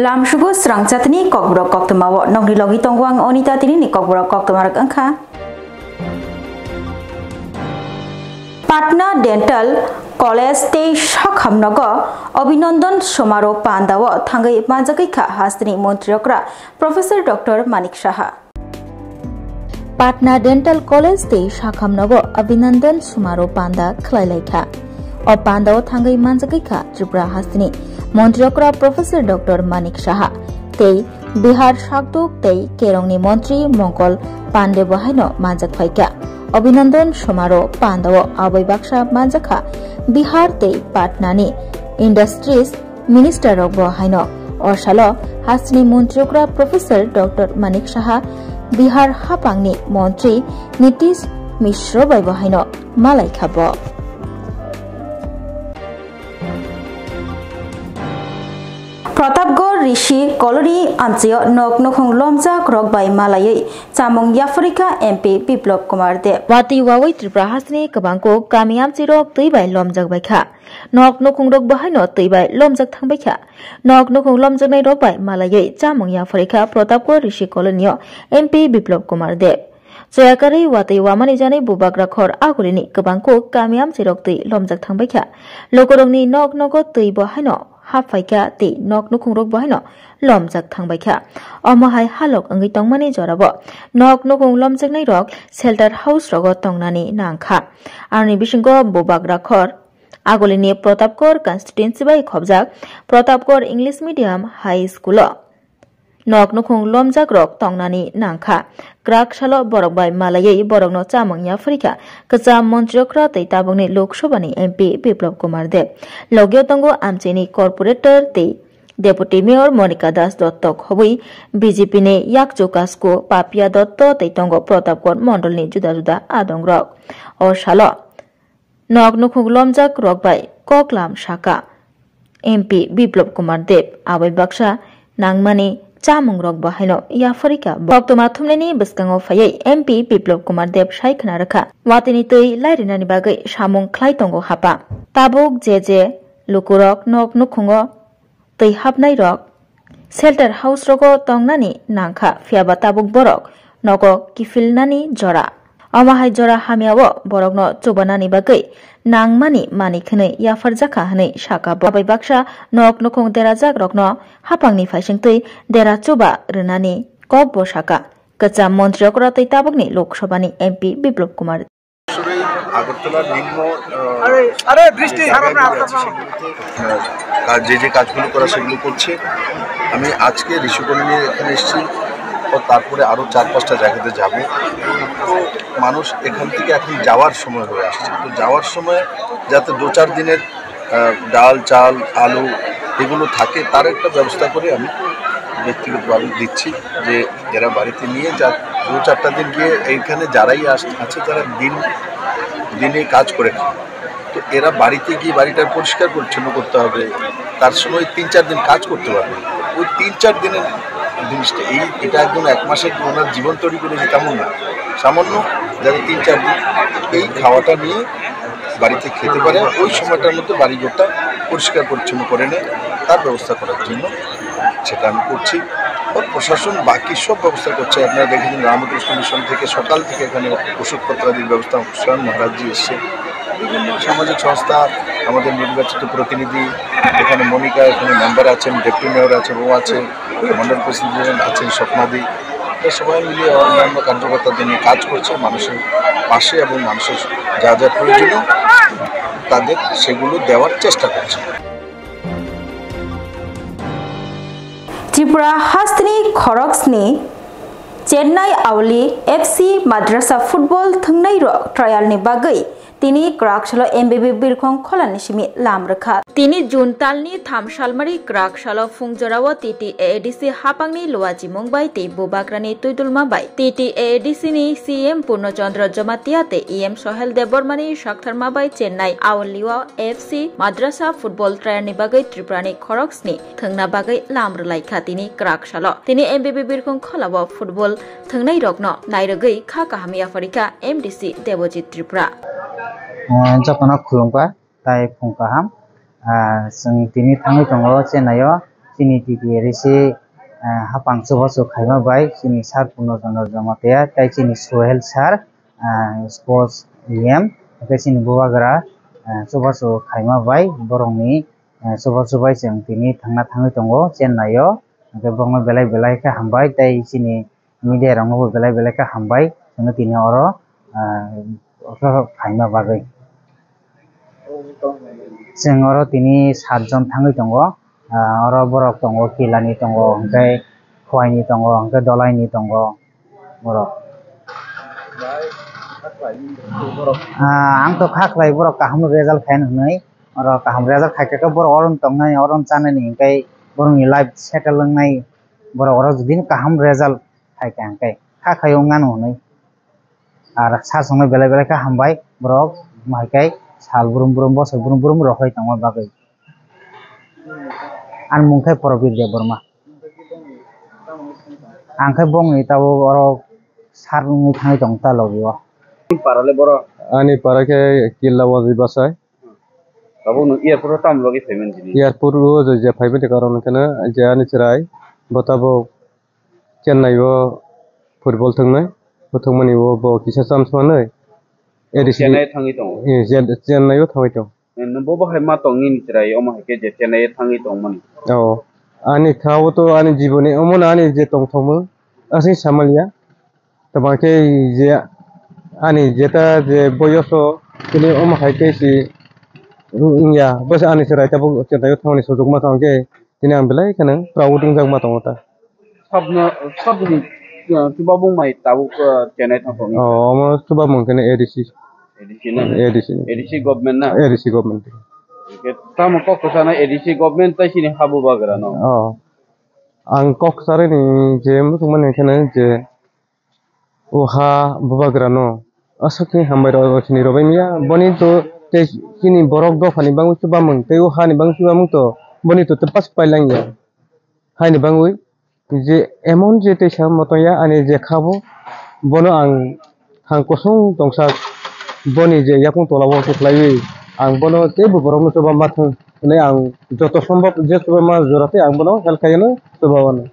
Lamsugo serang catni kokbrok koktemawo nongri logi tongwang onita tini ni kokbrok koktemarak angka. Patna Dental College te Shakhamnago Abhinandan Somaro Pandawo Thangai Manjakika Hastini Montriokra Professor Dr. Manik Shaha. Patna Dental College te Shakhamnago Abhinandan Somaro Panda Khlailekha. O Pandawo Thangai Manjakika Tripura Hastini Montriokra Professor Dr. Manik Shaha. Te Bihar Shakduk te Kerongni Montri Mongkol Pande Bohaino Manjak Phaika. Abhinandan Somaro Pandawo Abai Baksha Manjakha Bihar te Patnani Industries Minister of Bohaino Oshalo Hasni Montriokra Professor Dr. Manik Shaha Bihar Hapangni Montri Nitish Mishra bai Bohaino Malai Khabo. Pratapgarh Rishi Koloni Amchio Nok Nokhong Lomjak Rok by Malayai Chamong Yafrika MP Biplop Kumar De Wati Wawai Tripura Hasni Kabangko Kami Amchirok Tui by Lomjak Baikha Nok Nokhong Rok Bahaino Tui by Lomjak Thang Baikha Nok Nokhong Lomjak Nai Rok by Malayai Chamong Yafrika Pratapgarh Rishi Kolonio MP Biplop Kumar De Jayakari Wati Wamani Jani Bubagra Khor Agulini Kabangko Kami Amchirok Tui Lomjak Thang Baikha Lokorongni Nok Nogo Tui Bahaino Hapfaika te nok nukhungrok bohaino lomjak thangbaikha omahai halok angi tongmani jorabo nok nukhung lomjak nai rok shelter house rogo tongnani nangkha arni bisingo bobagra khor agolini Pratapgarh constituency bai khobjak Pratapgarh English medium high school nok nukhung lomjak rok tongnani nangkha krak salo borok bai malayai borokno chamang yafrika kacham montriokra tei tabungni Lok Sabhani MP Biplop Kumar De logyo tongo amchini corporator tei Deputy Mayor Monica Das Dottok hobui BJP ni Yakcho Kasko Papia Dotto tei tongo Pratapgarh mondolni juda juda adongrok o salo nok nukhung lomjak rok bai Koklam Shaka MP Biplop Kumar De abai baksha nangmani Chamung Rok Bahaino Yafrika Boktoma Thumneni Biskango Phayai MP Biplop Kumar De Sai Khana Rakha Watini Tui Lairinani Bagai Samung Khlai Tongo Hapa Tabuk Jeje Lukurok Nok Nukhungo Tui Hapnai Rok Shelter House Rogo Tongnani Nangkha Fiaba Tabuk Borok Nogo Kifilnani Jora Amahai Jora Hamiawo Borokno Chubanani Bagai Nangmani Mani Khane Yafarjaka Hane Shaka Babai Baksha Nok Nukhung Derajak Rokno Hapangni Faising Tui Dera Chuba Renani Kok Boshaka Kacham Montriokra Tei Tabukni Lok Sabhani MP Biplop Kumar আগরতলার নিম্ন বৃষ্টি যে কাজগুলো করা সেগুলো করছে আমি আজকে ঋষি কলোনি এখানে এসেছি তারপরে আরো 4-5টা জায়গাতে যাব তো মানুষ এখান থেকে এখন যাওয়ার সময় হয়ে আসছে তো যাওয়ার সময় যাতে 2-4 দিনের ডাল চাল আলু এগুলো থাকে তার একটা ব্যবস্থা করে আমি ব্যক্তিগতভাবে দিচ্ছি যে যারা বাড়িতে নিয়ে যা 2-4টা দিন গিয়ে এইখানে যারাই আছে তারা দিনে কাজ করে খায় তো এরা বাড়িতে গিয়ে বাড়িটার পরিষ্কার পরিচ্ছন্ন করতে হবে তার সময় 3-4 দিন কাজ করতে পারবে ওই 3-4 দিনের জিনিসটা এটা একদম 1 মাসের ওনার জীবন তৈরি করেছে তেমন না সামান্য যারা 3-4 দিন এই খাওয়াটা নিয়ে বাড়িতে খেতে পারে ওই সময়টার মধ্যে বাড়িঘরটা পরিষ্কার পরিচ্ছন্ন করে নেয় তার ব্যবস্থা করার জন্য সেটা আমি করছি और प्रशासन बाकी सब व्यवस्था করছে আপনারা দেখেছেন রামকৃষ্ণ মিশন থেকে সকাল থেকে এখানে ওষুধপত্র আদির ব্যবস্থা স্বয়ং মহারাজজি এসে বিভিন্ন সামাজিক সংস্থা আমাদের নির্বাচিত প্রতিনিধি এখানে মনিকা এখানে মেম্বার আছেন ডেপুটি মেয়র আছেন ও আছে মন্ডল প্রেসিডেন্ট আছেন স্বপ্নাদি সবাই মিলে অন্যান্য কার্যকর্তাদের নিয়ে কাজ করছে মানুষের পাশে এবং মানুষের যা যা প্রয়োজনীয় তাদের সেগুলো দেওয়ার চেষ্টা করছে Tripura Hastini Khorogsni Chennai Awli FC Madrasa Football Thangnai Rok Trial ni Bagai Tini Krakshalo MBB Birkhong Kholani Simi Lamrakha Tini Juntalni Thamsalmari Krakshalo Fungjorawo TTADC Hapangni Loaji Mumbai Te Bobakrani Tuidulma Bai TTADC ni CM Purnochandra Jamatia Te EM Sohel Debormani Shaktharma Bai Chennai Awliwa FC Madrasa Football Trial ni Bagai Tripura ni Khorogsni Thangna Bagai Lamrlai Tini Krakshalo Tini MBB Birkhong Kholawo Football Thangnai Rokno Nairogai Kha Kahami Afrika MDC Debojit Tripura Jokona khulungba tai phungkaham जों दिनै थाङै दङ चेन्नाइआव जोंनि दिदियारिसि हापां सुबासु खायमा bye जोंनि सार पुनर्जन जमातेया ताइ जोंनि सोहेल सार स्पर्ट्स एम ओमफ्राय जोंनि बुवाग्रा सुबासु खायमा बाय बरंनि सुबासु बाय जों दिनै थाङै दङ चेन्नाइआव ओमफ्राय बङो बेलाय बेलायखौ हामबाय ताइ जोंनि मिडिया रङावबो बेलाय बेलायखौ हामबाय जोङो दिनै अरो खायमा बागै जों अरो दिनै 7 जन थाङै दङ अरो बरक दङ किलानि दङ ओमफ्राय खवाइनि दङ ओमफ्राय दलाइनि दङ बरक आंथ' खाख्लाय बरक काहाम रेजाल्ट खायन हनै अरो काहाम रेजाल्ट खायखौ बरक अरन तंनाय अरन चानायनि ओंखाय बरंनि लाइफ सेटल लोंनाय बरक अरो जुदि काहाम रेजाल्ट खायखा ओंखाय खाखायाव गान हनै आरो सार संनाय बेलाय बेलायखौ हामबाय बरक मायखाय साल बुरुम बुरुम बसर बुरुम बुरुम रखाय दङ बागै आं मुंखाय परबिर दे बर्मा आंखाय बंनि ताव अरो सारनि थाङै दं तालगियो पाराले बरो आनी पाराके किल्ला वाजी बासाय बाबू नु एयरपोर्ट ताम लगे फेमेन दिनि एयरपोर्ट वो जे फाइबे ते कारण कने जे आनी चराय बताबो चेन्नाई वो फुटबल थंनाय बथंमनि वो बो किसा चान्स माने एडिसी चेन्नाई थाङै दं चेन्नाई वो थाङै दं न बो बाहाय मा तंनि निचराय अमा हेके जे चेन्नाई थाङै दं माने आनी थाव तो आनी जीवने अमन आनी जे तंथमो असि सामलिया तबाके जे आनी जेता जे बयसो तिनि अमा हाइकेसी इंया बस आनी चराय ताबो चेन्नाई थांनि सुजुग मा थांके तिनि आं बेलाय कने प्राउड जों मा तंता सबनि तुबा बुंमाय ताबो चेन्नाई थांथनि अमा तुबा मुंकने एडिसी गवर्नमेंट ना एडिसी गवर्नमेंट ताम ककसाना एडिसी गवर्नमेंट ताइसिनि हाबु बागरा न आं ककसारनि जे मुसुमने कने जे ओहा बुबागरा न असके हामबाय रखिनि रबायमिया बनि तो ते किनि बरक दफानि बांगु सुबा मुं ते ओहानि बांगु सुबा मुं तो बनि तो पास पाइलांया हायनि बांगु जे एमन जे ते सा मतया आनि जे खाबो बनो आं थां कसं दंसा बनि जे याकुं तलाबो खख्लायै आं बनो ते बरक सुबा माथो नै आं जत सम्भव जे सुबा मा जराते आं बनो हेल्प खायनो सुबावानो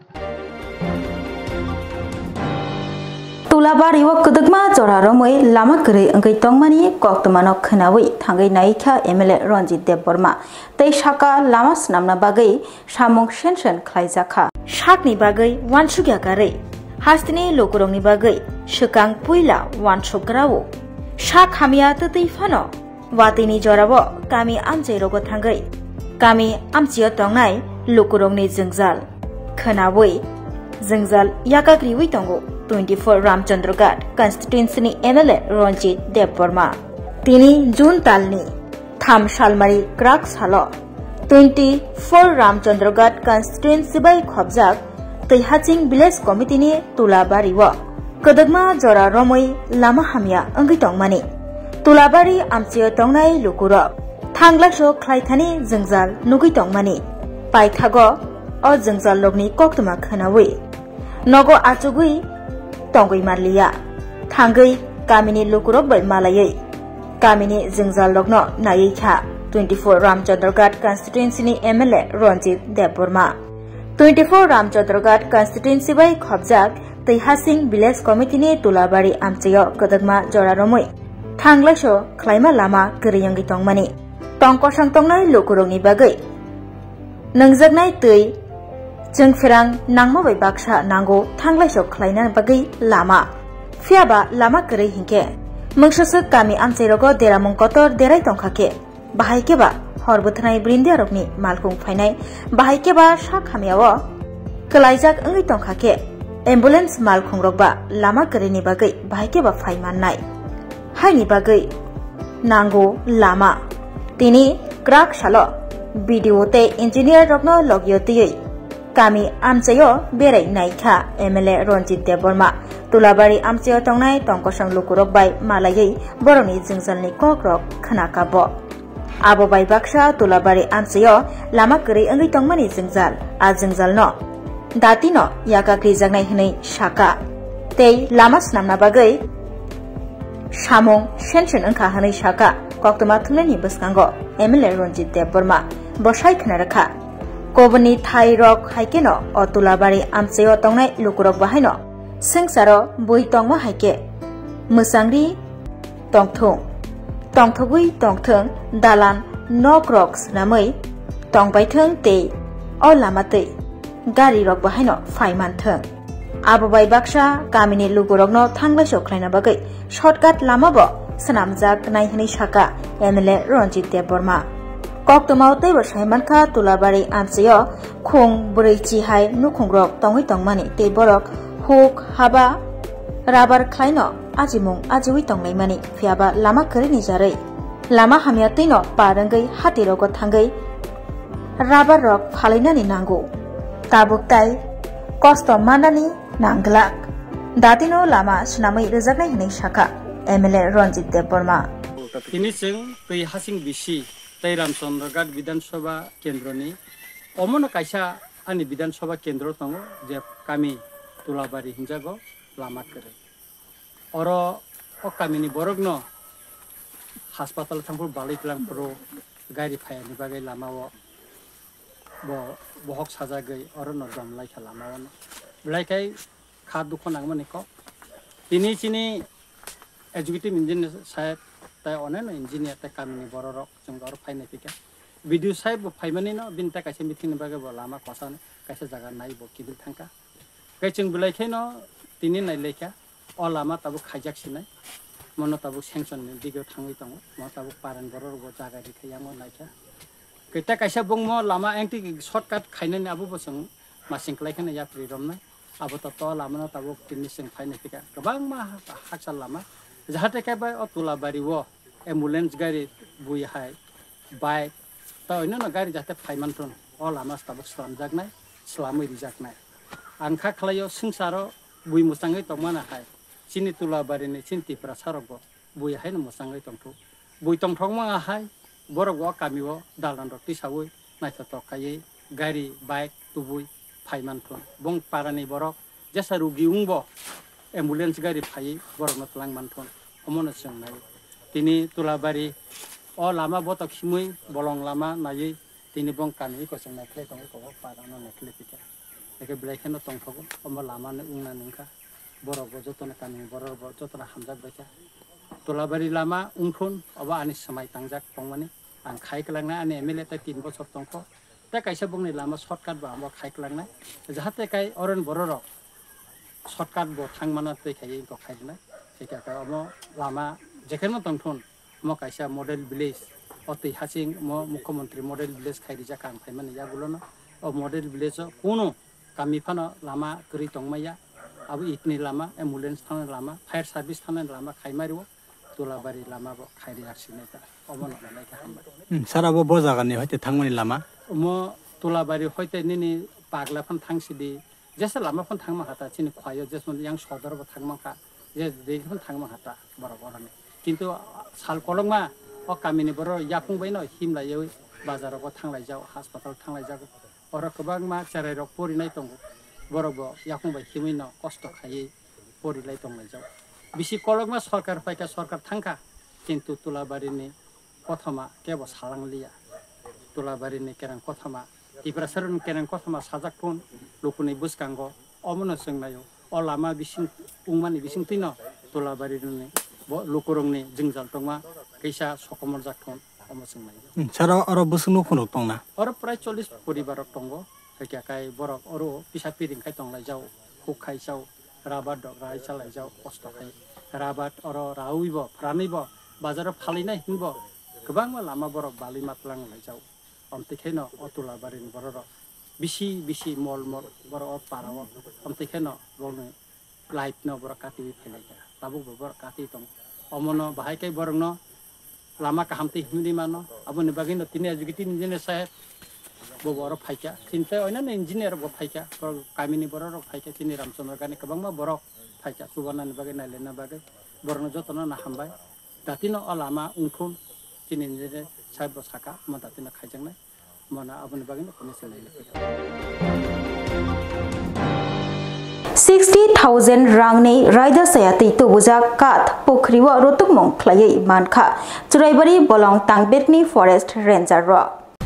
तुलाबारि व कदगमा जरारमै लामा गरै अंगै तंमानि कक्तमानो खनावै थांगै नायखा एमएलए रंजित देव बर्मा तै साका लामा स्नामना बागै सामुं सेनसन खलायजाखा साकनि बागै वानसुग्या गारै हास्तिनि लोकरंनि बागै सुकां पुइला वानसुग्रावो साक हामिया तै फानो वातिनि जरावो कामी आमजै रगो थांगै कामी आमचियो तंनाय लोकरंनि जोंजाल खनावै जोंजाल याकाग्रिवै तंगो 24 रामचंद्र घाट कन्स्टिट्युएन्सीनि एमएलए रंजित देव बर्मा तिनी जून तालनि थाम सालमारी क्राक सालो 24 रामचंद्र घाट कन्स्टिट्युएन्सी बाय खबजाक तैहाचिं विलेज कमिटिनि तुलाबारि व कदगमा जरा रमै लामा हामिया अंगै तंमानि तुलाबारि आमचियो तंनाय लुकुरो थांग्लासो ख्लायथानि जोंजाल नुगै तंमानि पाइथागो अ जोंजाल लोगनि कक्तमा खनावै नगो आचुगै तंगै मारलिया थांगै गामिनि लुकुरब बाय मालायै गामिनि जोंजाल लग्न नायैखा 24 रामचंद्र घाट कन्स्टिट्युएन्सीनि एमएलए रंजित देव बर्मा 24 रामचंद्र घाट कन्स्टिट्युएन्सी बाय खबजाक तैहासिं विलेज कमिटिनि तुलाबारि आमचेयो कदगमा जरारमै थांग्लासो ख्लायमा लामा गरैयंगै तंमानि तंकसं तंनाय लुकुरंनि बागै नंजागनाय तै जों फेरां नांमा बाय बाक्सा नांगौ थांग्लायसो ख्लायना बागै लामा फियाबा लामा गरै हिंके मंगसो गामि आमचेरगो देरामुं कतर देराय तंखाके बाहायकेबा हरबोथनाय ब्रिन्दियारकनि मालकुं फायनाय बाहायकेबा सा खामियाव कलायजाक अंगै तंखाके एम्बुलेन्स मालकुं रकबा लामा गरैनि बागै बाहायकेबा फायमाननाय हायनि बागै नांगौ लामा तिनी क्राक सालो वीडियो ते इंजिनियर रकनो लगियोतियै कामी आमचेयो बेराय नायखा एमएलए रंजित देव बर्मा तुलाबारि आमचेयो तंनाय तंकसं लुकुरक बाय मालायै बरनि जोंजालनि कक्रक खनाकाबो आबो बाय बाक्सा तुलाबारि आमचेयो लामा गरै अंगै तंमानि जोंजाल आ जोंजाल न दाति न याकाग्रि जागनाय हनै साका तै लामा स्नामना बागै सामुं सेनसन अंखा हनै साका कक्तमा थुंलायनि बसकांगो MLA Ranjit Dev Burma bosai khna rakha kobani thai rok haikeno otulabari amcheo tongnai lukurok bahaino sengsaro bui tongma haike musangri tongthogui tongthong dalan nokroks namai tongbaithong te o lamatei gari rok bahaino faimanthong ababai baksa kamini lukurokno thanglai soklaina bagai shortcut lamabo sanamjak naihini saka MLA Ranjit Deborma Koktomau tebor saimankha tulabari amcheo khung breichi hai nukhungrok tongoi tongmani teborok huk haba rabar khlaino ajiwi tonglaimani phiaba lama kharini jarei lama hamyatino parangai hatirogo thangai rabar rok phalainani nango tabuktai kosto manani nanglak datino lama sunamai rejaknai hinai saka MLA Ranjit Deborma ini sing tei hasing bisi tei Ramchandra Bidhan Sabha Kendroni omono kaisa ani Bidhan Sabha Kendro tongo je kami tulabari hinjago lama kere oro o kamini borogno hospital thangpur balai tlang pro gari phayani bagai lama bo bohok sajagai oro no damlai khalama wan blaikai kha dukho nangmani ko ini chini executive engineer sahib tai oneno engineer tai kamini bororok jongor phaina pika video sahib bo phaimani no binta kaise meeting bagai bo lama kosan kaise jaga nai bo kibil thangka kaising blaikai no tini nai lekha o lama tabu khaijak sinai mono tabu sanction ni digo thangui tongo mo tabu paran boror bo jaga dikhayamo naikha keita kaisa bongmo lama engti shortcut khainani abu bosang masing klaikana ya freedom nai abo to lama no tabu tini sing phaina pika gabang ma haksal lama jahate kai bai otulabari wo ambulance gari bui hai bike ta oino no gari jahate phaimanton o lama tabu slamjaknai slamui rijaknai angkha khlayo singsaro bui musangai tongmana hai chini tulabari ni chinti prasarok bui hai no musangai tongthu bui tongthongma hai borok kamiwo dalan rokti sawui naithoto kai gari bike tubui phaimanton bong parani borok jesa rugi ungbo ambulance gari phai borok no tlang manthon omono sengnai tini tulabari o lama boto khimui bolong lama nai tini bong kami ko sengnai khle tong ko parano nekle pika eke blaikeno tongthogo omo lama ne ungna ningka borok bo jotona kami borok bo jotona hamjak baika tulabari lama ungthun oba ani samai tangjak tongmani ang khai klangna ani MLA ta 3 bochor tongko ta kaisa bongni lama shortcut ba amo khai klangna jahate kai oron bororok shortcut bo thangmana tei khai ko khaina seka ka omo lama jekheno tongthun mo kaisa model village otei hasing mo mukhyamantri model village khairi ja kam khaimani ya gulono o model village kono kami phano lama kri tongmaya abu itni lama ambulance thana lama fire service thana lama khaimariwo tulabari lama bo khairi aksine ta omono nai ka hamba sara bo bojaga ni hoite thangmani lama mo tulabari hoite nini pagla phan thangsidi jesa lama phan thangma hata chini khwayo jesmon yang sodar bo thangma ka je de phan thangma hata borobar ni kintu sal kolongma o kamini boro yapung baino himla yoi bazar bo thanglai jao hospital thanglai jago oro kobang ma charai rok pori nai tongo borok bo yapung bai himino kosto khai pori lai tonglai jao bisi kolongma sarkar paika sarkar thangka kintu tulabari ni kothama kebo salanglia tulabari ni kerang kothama tiprasarun kerang kothama sajakpun lukuni buskango omono sengnayo o lama bising ungmani bising tino tulabari ni bo lukurungni jingjal tongma kaisa sokomor jakthon omo sengnayo sara aro busunu khunu tongna oro prai 40 poribarok tongo hekya kai borok oro pisa piring kai tonglai jao khuk khai jao rabat dok rai chalai jao kosto khai rabat oro rauibo pranibo bazaro phalinai hinbo gobang lama borok bali matlang lai jao omtikheno otulabarin borok bisi mol borok parawo omtikheno bolni light no borok kati phelai ja tabu borok kati tong omono bahai kai borok no lama kahamti hindi mano aboni bagino tini executive engineer sahib bo borok phaika tinte oina ne engineer bo phaika kamini borok phaika tini Ramchandra gani kabangma borok phaika subana ni bagai nailena bagai borno jotona na hambai datino alama ungthun tini engineer sahib bo saka ma datino khaijangnai mana aboni bagino kone selai 60,000 rangni raida sayati tu bujak kat pokriwa rotuk mong khlai mankha churaibari bolong tangbetni forest ranger ro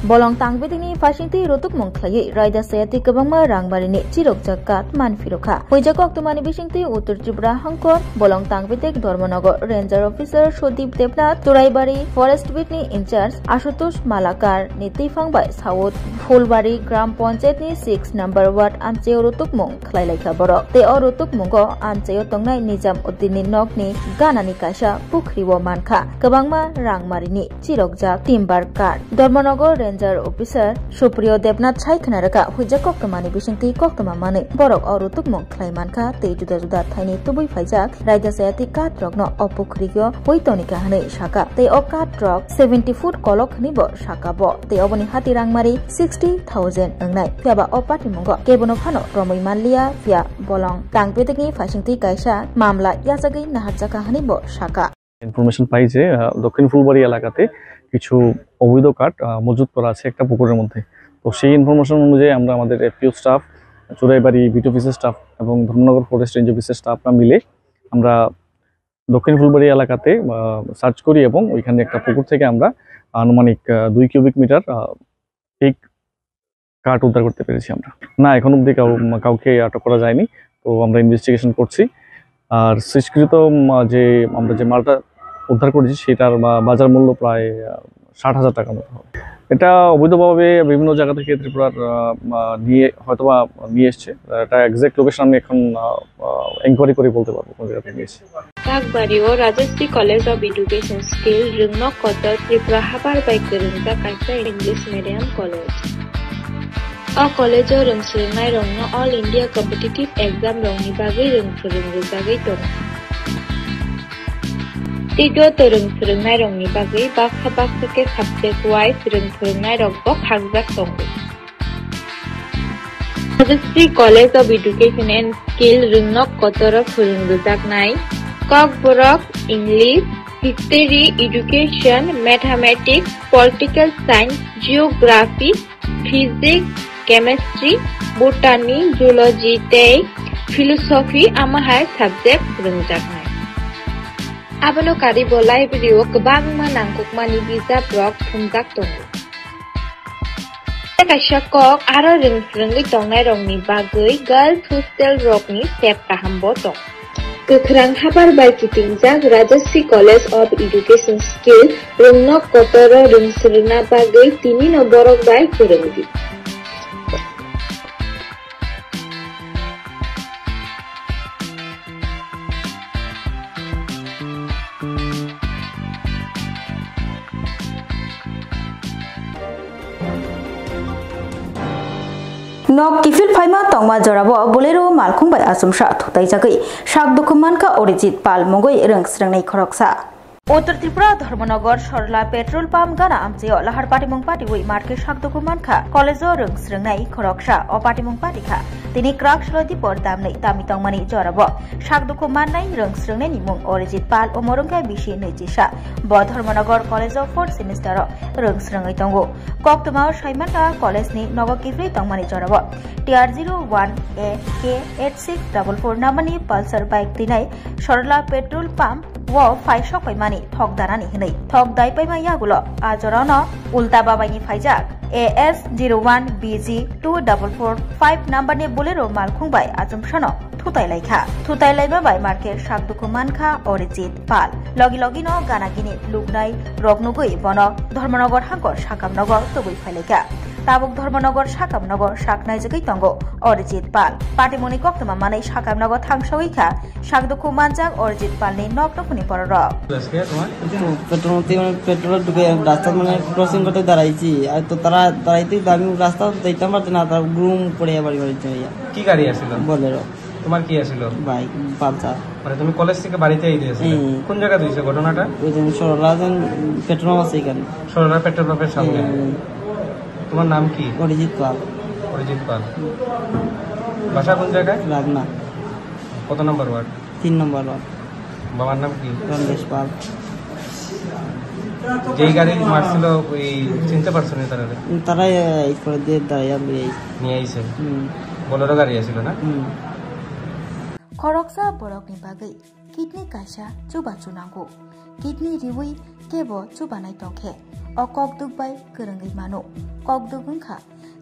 bolong tangbedini fasingti rotuk mongkhlai raida sayati kabangma rangbarini chirok jakat manfiroka hoijak oktomani bisingti Uttar Tripura hangkor bolong tangbedek Dharmanagar Ranger Officer Sodip Debnath Toraibari Forest Bitni Incharge Ashutosh Malakar ni tifangbai South Fulbari Gram Panchayat ni 6 number ward amcheo rotuk mong khlai laika borok te rotuk mongo amcheo tongnai Nizam Uddin ni nok ni gana ni kaisa pukhriwo mankha kabangma rangmarini chirok jak timbar kar Dharmanagar Ranger Officer Supriyo Debnath Saikhnaraka hoijak oktomani bisingti koktoma mane borok rotuk mong khlai mankha te juda juda thaini tubui faijak raida sayati kat rokno opukhriyo hoitonika hane saka te kat rok 70 foot kolok nibo saka bo te oboni hati rangmari 60,000 angnai fiaba opati mongo kebono phano romoi manlia fia bolong tangpeteki fasingti kaisa মামলা ইয়াজাগি নাহারজাকা হানিব শাখা information পাই যে দক্ষিণ ফুলবাড়ি এলাকাতে কিছু অবৈধ কাঠ মজুত করা আছে একটা পুকুরের মধ্যে। তো সেই ইনফরমেশন অনুযায়ী আমরা আমাদের এফপিও স্টাফ, চোরাইবাড়ি বিট অফিসের স্টাফ এবং ধর্মনগর ফরেস্ট রেঞ্জ অফিসের স্টাফরা মিলে আমরা দক্ষিণ ফুলবাড়ি এলাকাতে সার্চ করি এবং ওইখানে একটা পুকুর থেকে আমরা আনুমানিক 2 কিউবিক মিটার ঠিক কাঠ উদ্ধার করতে পেরেছি আমরা। না, এখন অবধি কাউকে আটক করা যায়নি। তো আমরা ইনভেস্টিগেশন করছি। আর শেষকৃত যে আমরা যে মালটা উদ্ধার করেছি সেটার বাজার মূল্য প্রায় 60,000 টাকার মতো হবে। এটা অবৈধভাবে বিভিন্ন জায়গা থেকে ত্রিপুরার হয়তোবা নিয়ে এসছে। এটা এক্সাক্ট লোকেশন আমি এখন এনকোয়ারি করে বলতে পারবো কোন জায়গা থেকে নিয়ে এসছে। Bagbario Rajasthan College of Education Skill Rungnok Kota Tripura Habar by Kerunta Kaisa English Medium College. A college of Rungsurnai Rongno All India Competitive Exam Rongni Bagai Rungsurnai Bagai Tong. Tido to Rungsurnai Rongni Bagai Bakha Bakha subject wise Rungsurnai Rongbo Khagzak Tong. Rajasthan College of Education and Skill Rungnok Kota Rungsurnai Nai Kokborok English History Education Mathematics Political Science Geography Physics Chemistry, Botany, Zoology, Philosophy, amahai subject rungjaknai. Abono karibo library o kebang manangkukmani bijab rok thumjak tongo. Kaisa kok aro rungsrungui tongnai rokni bagui girls hostel rokni step kahambo tong. Kekrang habar bai kitingjak Rajasthan College of Education Skill Rungnok Kotoro rungsrungna bagui tini no borok bai kurungdi. Nok kifil phaima tongma jorabo bolero malkhung bai asumsa thutai jagai sak dokuman ka Orijit Pal mongoi rengsrengnai khoroksa Uttar Tripura Dharmanagar Sorla Petrol Pump gana amcheo lahar patimong pati wi market sak dokuman kha college rengsrengnai khoroksa o patimong pati kha tini krak shlodi pordam nei tami tongmani jorabo sak dokuman nai rengsrengnai ni mung Orijit Pal o morongkai bishi neijisa bo Dharmanagar College of 4th semester rengsrengai tongo koktoma saimaka college ni nogo kifri tongmani jorabo TR01A K8644 namani Pulsar bike tinai Sorla Petrol Pump wo faisok paimani thok darani hinai thok dai paima yagulo ajorano ulta babaini faijak AS01BG2445 number ni bolero malkhung bai ajumsano thutai laika bai market sak dokuman kha Orijit Pal logi no gana gini lugnai rognugui bono Dharmanagar hangor sakamnagar tobui phaileka tabuk Dharmanagar sakamnagar saknai jagai tongo Orijit Pal patimoni koktoma manai sakamnagar thangsawai kha sak dokuman jak Orijit Pal ni nok nokuni pororo petrol ঢুকে রাস্তা মানে crossing করতে দাঁড়াইছি আর তো তারা দাঁড়াইতে আমি রাস্তা দেখতে পারছি না তার গ্রুম পড়ে বাড়ি বাড়িতে কি গাড়ি আসছিল বলেরো তোমার কি আসছিল বাইক পালসার মানে তুমি কলেজ থেকে বাড়িতে আইতেছিলে কোন জায়গা হইছে ঘটনাটা ওই যে সরলাজন পেট্রোল আছে এখানে সরলা পেট্রোল পাম্পের সামনে তোমার নাম কি অরিজিৎ পাল বাসা কোন জায়গায় রাগনা কত নম্বর ওয়ার্ড 3 নম্বর ওয়ার্ড বাবার নাম কি রমেশ পাল যেই গাড়ি মারছিল ওই চিনতে পারছো না তারা এই করে দিয়ে দাঁড়িয়ে নিয়ে আইছে বোলেরো গাড়ি আছিল না khoroksa borokni bagai kidney kaisa chuba chunango kidney riwi kebo chubanai tongkhe o kokduk bai kerengai mano kokduk ungkha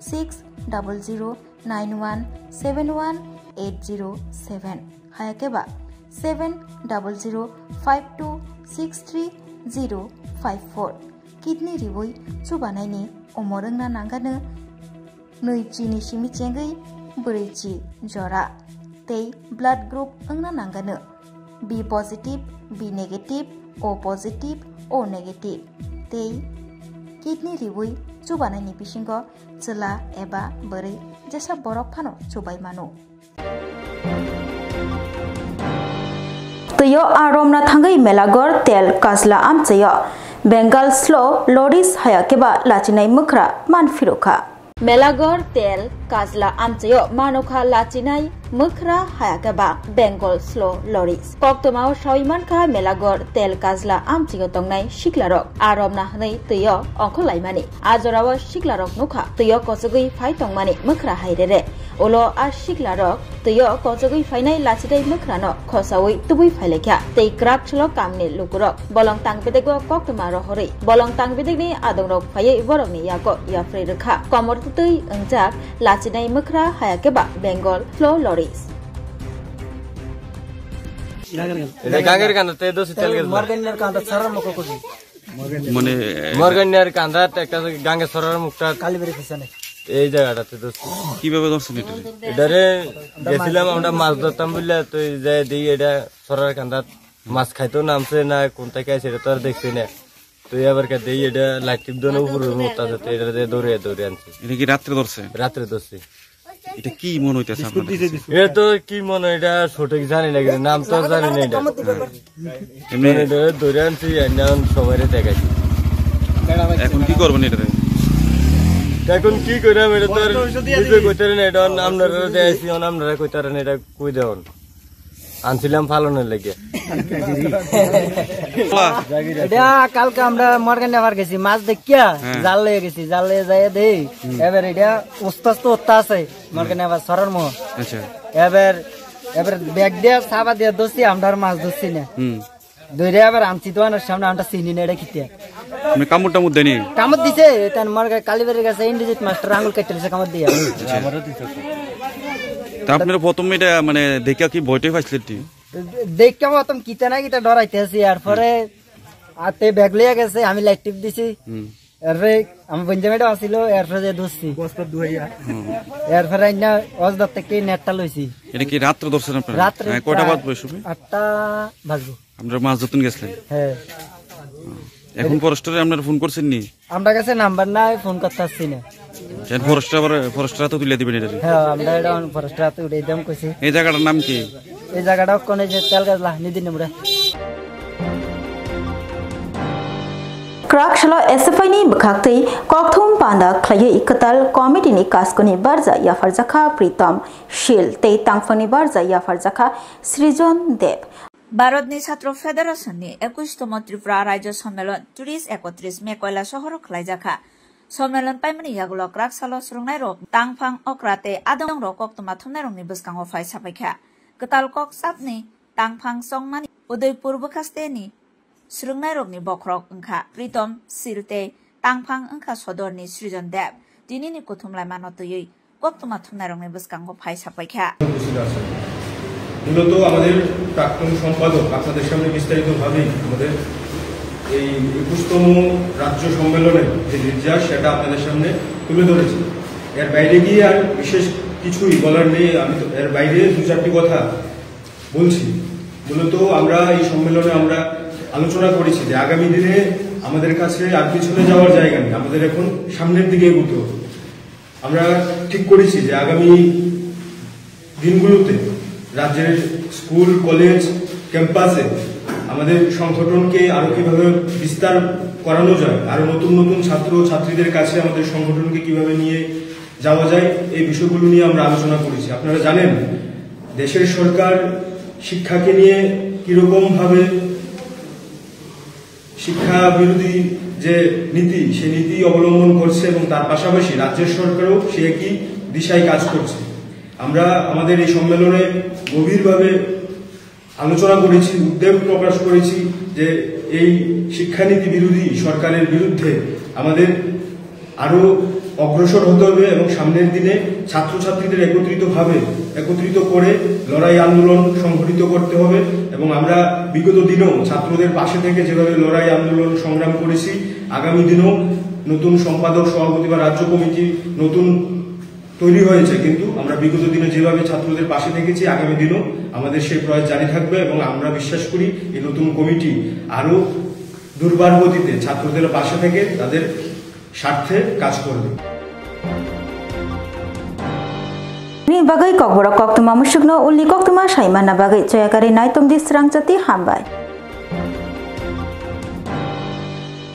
6000917180 hayakeba 7005263054 kidney ribui chubanaini omorungna nangano noichini simi chengai breichi jora tei blood group ungna nangano B positive B negative O positive O negative tei kidney ribui chubanaini bisingo chela eba borei jesa borok phano chubai mano tuyo aromna thangai melagor tel kasla amchayo Bengal slow loris hayakeba lachinai mukra manfiroka Melagor tel kazla amchayo manokha lachinai mukra hayakeba Bengal slow loris koktomao shaimankha Melagor tel kazla amchayo tongnai shiklarok aromna hnai tuyo ongkholaimani ajorawo shiklarok nukha tuyo kosogui phai tongmani mukra hairere olo a shiklarok tuyo kosogui phainai lachidai mukrano khosawi tubui phailekha tei krak chlo kamni lukurok bolong tangbedego koktoma rohori bolong tangbedegni adongrok phaiye borokni yako yafrei rekha komor tutui engjak lachidai mukra hayakeba Bengal slow loris গাঙ্গের কান্দা তে দোষী তেল গেল মর্গানের কান্দা সারা মুখ cosy মানে মর্গানের কান্দা একটা গাঙ্গে সরার মুখটা কালীবাড়ি পিছনে এই জায়গাটাতে দোষী কিভাবে ধরছেন এটারে গেছিলাম আমরা মাছ ধরতাম বললে তো যাই দিই এটা সরার কান্দা মাছ খাইতেও নামছে না কোন থেকে আছে এটা তো আর দেখছি না তো এবার কে দিই এটা লাইটিভ দোনো উপরে মুখটা আছে এটা দৌড়ে আনছি এটা কি রাত্রে ধরছে রাত্রে ধরছি এটা কি মনে হইতেছে আপনাদের এটা তো কি মনে এটা সঠিক জানি না কিন্তু নাম তো জানি না এটা এমনি ধরে আনছি এখন সবাই দেখাইছি এখন কি করবেন এটা এখন কি করলাম এটা তো নিজে কইতারেন এটা আপনারা দেখাইছি আপনারা কইতারেন এটা কই দেন আনছিলাম ফালনের লেগে এটা কালকে আমরা মর্গান আবার গেছি মাছ দেখিয়া জাল লয়ে গেছি জাল লয়ে যাই দেই এবার এটা উস্তাস্ত উত্তা আছে মর্গান আবার সরার মোহ এবার ব্যাগ দিয়া সাবা দিয়া দোষি আমরা মাছ ধরছি না দইরে আবার আনছি তো আনার সামনে আমরা চিনি না এটা খিতে কামড় টামড় দেনি কামড় দিছে তার মর্গা কালীবাড়ির কাছে ইন্ডিজিট মাস্টার আঙুল কেটে দিছে কামড় দিয়া আমারও দিছে তা আপনারা প্রথমে এটা মানে দেখা কি ভয়টাই পাইছিলেন দেখে প্রথম কিতা না কিতা ডরাইতেছি এরপরে আতে ব্যাগ লইয়া গেছে আমি লাইট টিপ দিছি এরপরে আমি বঞ্জামেটা আসিল এরপরে যে দোষছি এরপরে না অজদার থেকে নেটটা লইছি এটা কি রাত্রে দর্শন আপনারা রাত্রে কয়টা বাজবে শুবে 8টা বাজবে আমরা মাছ ধরতে গেছিলেন হ্যাঁ এখন ফরেস্টারে আপনারা ফোন করছেন নি আমরা কাছে নাম্বার নাই ফোন করতে আসছি না কেন ফরেস্টার তো তুলে দিবেন এটা হ্যাঁ আমরা এটা ফরেস্টার হাতে উড়ে দাম কইছি এই জায়গাটার নাম কি এই জায়গাটা কোনে যে তেল গাছলা নিদিন আমরা Krakshalo SFI ni bkhaktai kokthum panda khlai ikatal committee ni kaskoni barja ya farjakha Pritam Shil tei tangfani barja ya farjakha Srijon Dev ভারতনি ছাত্র ফেডারেশননি 21তম ত্রিপুরা রাজ্য সম্মেলন 31 মে কয়লা শহর খলাইজাখা সম্মেলন পাইমানি ইয়াগুলো ক্রাকসালো সুরংনাই রক তাংফাং অক্রাতে আদং রক কক্তমা থুমনাই রংনি বসকাঙ্গো ফাই সাপাইখা কতাল কক সাপনি তাংফাং সংমানি উদয়পুর বখাস্তেনি সুরংনাই রকনি বখরক ওংখা প্রিতম সিলতে তাংফাং ওংখা সদরনি সৃজন দেব দিনিনি কুথুমলাই মানতয়ই কক্তমা থুমনাই রংনি বসকাঙ্গো ফাই সাপাইখা মূলত আমাদের প্রাক্তন সম্পাদক আপনাদের সামনে বিস্তারিতভাবে আমাদের এই 21তম রাজ্য সম্মেলনের যে নির্যাস সেটা আপনাদের সামনে তুলে ধরেছি এর বাইরে গিয়ে আর বিশেষ কিছুই বলার নেই আমি তো এর বাইরে দু চারটি কথা বলছি মূলত আমরা এই সম্মেলনে আমরা আলোচনা করেছি যে আগামী দিনে আমাদের কাছে আর পিছনে যাওয়ার জায়গা নেই আমাদের এখন সামনের দিকে এগোতে হবে আমরা ঠিক করেছি যে আগামী দিনগুলোতে রাজ্যের স্কুল কলেজ ক্যাম্পাসে আমাদের সংগঠনকে আরো কিভাবে বিস্তার করানো যায় আরো নতুন নতুন ছাত্র ছাত্রীদের কাছে আমাদের সংগঠনকে কিভাবে নিয়ে যাওয়া যায় এই বিষয়গুলো নিয়ে আমরা আলোচনা করেছি আপনারা জানেন দেশের সরকার শিক্ষাকে নিয়ে কিরকম ভাবে শিক্ষা বিরোধী যে নীতি সেই নীতি অবলম্বন করছে এবং তার পাশাপাশি রাজ্যের সরকারও সে একই দিশায় কাজ করছে আমরা আমাদের এই সম্মেলনে গভীরভাবে আলোচনা করেছি উদ্বেগ প্রকাশ করেছি যে এই শিক্ষানীতি বিরোধী সরকারের বিরুদ্ধে আমাদের আরো অগ্রসর হতে হবে এবং সামনের দিনে ছাত্রছাত্রীদের একত্রিত করে লড়াই আন্দোলন সংগঠিত করতে হবে। এবং আমরা বিগত দিনেও ছাত্রদের পাশে থেকে যেভাবে লড়াই আন্দোলন সংগ্রাম করেছি, আগামী দিনেও নতুন সম্পাদক সভাপতি বা রাজ্য কমিটি নতুন তৈরি হয়েছে, কিন্তু আমরা বিগত দিনে যেভাবে ছাত্রদের পাশে থেকেছি আগামী দিনও আমাদের সেই প্রয়াস জারি থাকবে। এবং আমরা বিশ্বাস করি এই নতুন কমিটি আরো দুর্বার গতিতে ছাত্রদের পাশে থেকে তাদের স্বার্থে কাজ করবে। Ni bagai kok borok kok tuma musyukno uli kok tuma shaimana bagai coyakari naitung di serang jati hambai.